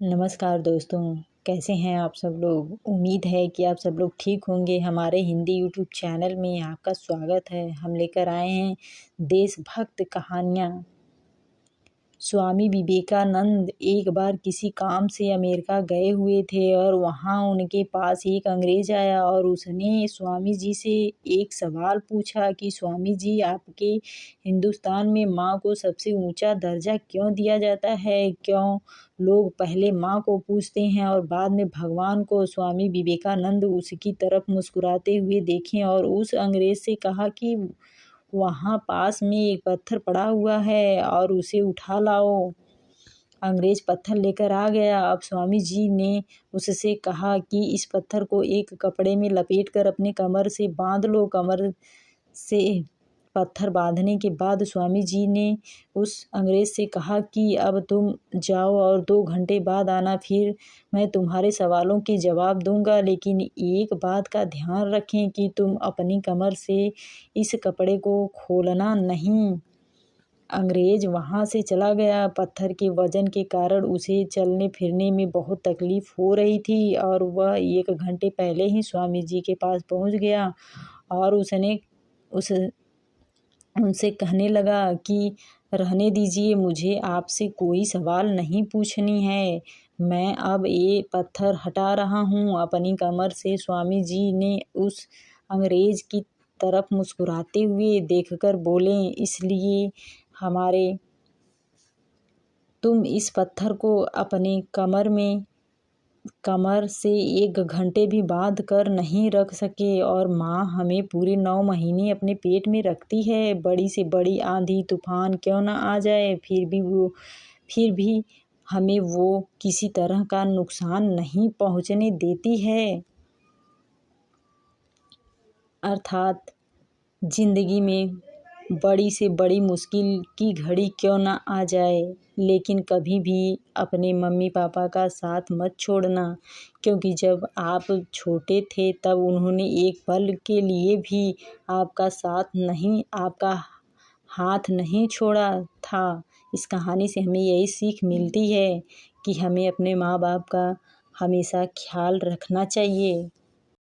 नमस्कार दोस्तों, कैसे हैं आप सब लोग। उम्मीद है कि आप सब लोग ठीक होंगे। हमारे हिंदी यूट्यूब चैनल में आपका स्वागत है। हम लेकर आए हैं देशभक्त कहानियाँ। स्वामी विवेकानंद एक बार किसी काम से अमेरिका गए हुए थे और वहाँ उनके पास एक अंग्रेज आया और उसने स्वामी जी से एक सवाल पूछा कि स्वामी जी, आपके हिंदुस्तान में माँ को सबसे ऊंचा दर्जा क्यों दिया जाता है? क्यों लोग पहले माँ को पूछते हैं और बाद में भगवान को? स्वामी विवेकानंद उसकी तरफ मुस्कुराते हुए देखे और उस अंग्रेज से कहा कि वहाँ पास में एक पत्थर पड़ा हुआ है और उसे उठा लाओ। अंग्रेज पत्थर लेकर आ गया। अब स्वामी जी ने उससे कहा कि इस पत्थर को एक कपड़े में लपेटकर अपने कमर से बांध लो। कमर से पत्थर बांधने के बाद स्वामी जी ने उस अंग्रेज से कहा कि अब तुम जाओ और 2 घंटे बाद आना, फिर मैं तुम्हारे सवालों के जवाब दूंगा। लेकिन एक बात का ध्यान रखें कि तुम अपनी कमर से इस कपड़े को खोलना नहीं। अंग्रेज वहाँ से चला गया। पत्थर के वजन के कारण उसे चलने फिरने में बहुत तकलीफ हो रही थी और वह 1 घंटे पहले ही स्वामी जी के पास पहुँच गया और उनसे कहने लगा कि रहने दीजिए, मुझे आपसे कोई सवाल नहीं पूछनी है। मैं अब ये पत्थर हटा रहा हूँ अपनी कमर से। स्वामी जी ने उस अंग्रेज की तरफ मुस्कुराते हुए देखकर बोले, इसलिए हमारे तुम इस पत्थर को अपने कमर से 1 घंटे भी बांध कर नहीं रख सके और माँ हमें पूरे 9 महीने अपने पेट में रखती है। बड़ी से बड़ी आंधी तूफान क्यों ना आ जाए, फिर भी हमें वो किसी तरह का नुकसान नहीं पहुँचने देती है। अर्थात जिंदगी में बड़ी से बड़ी मुश्किल की घड़ी क्यों ना आ जाए, लेकिन कभी भी अपने मम्मी पापा का साथ मत छोड़ना, क्योंकि जब आप छोटे थे तब उन्होंने एक पल के लिए भी आपका हाथ नहीं छोड़ा था। इस कहानी से हमें यही सीख मिलती है कि हमें अपने माँ बाप का हमेशा ख्याल रखना चाहिए।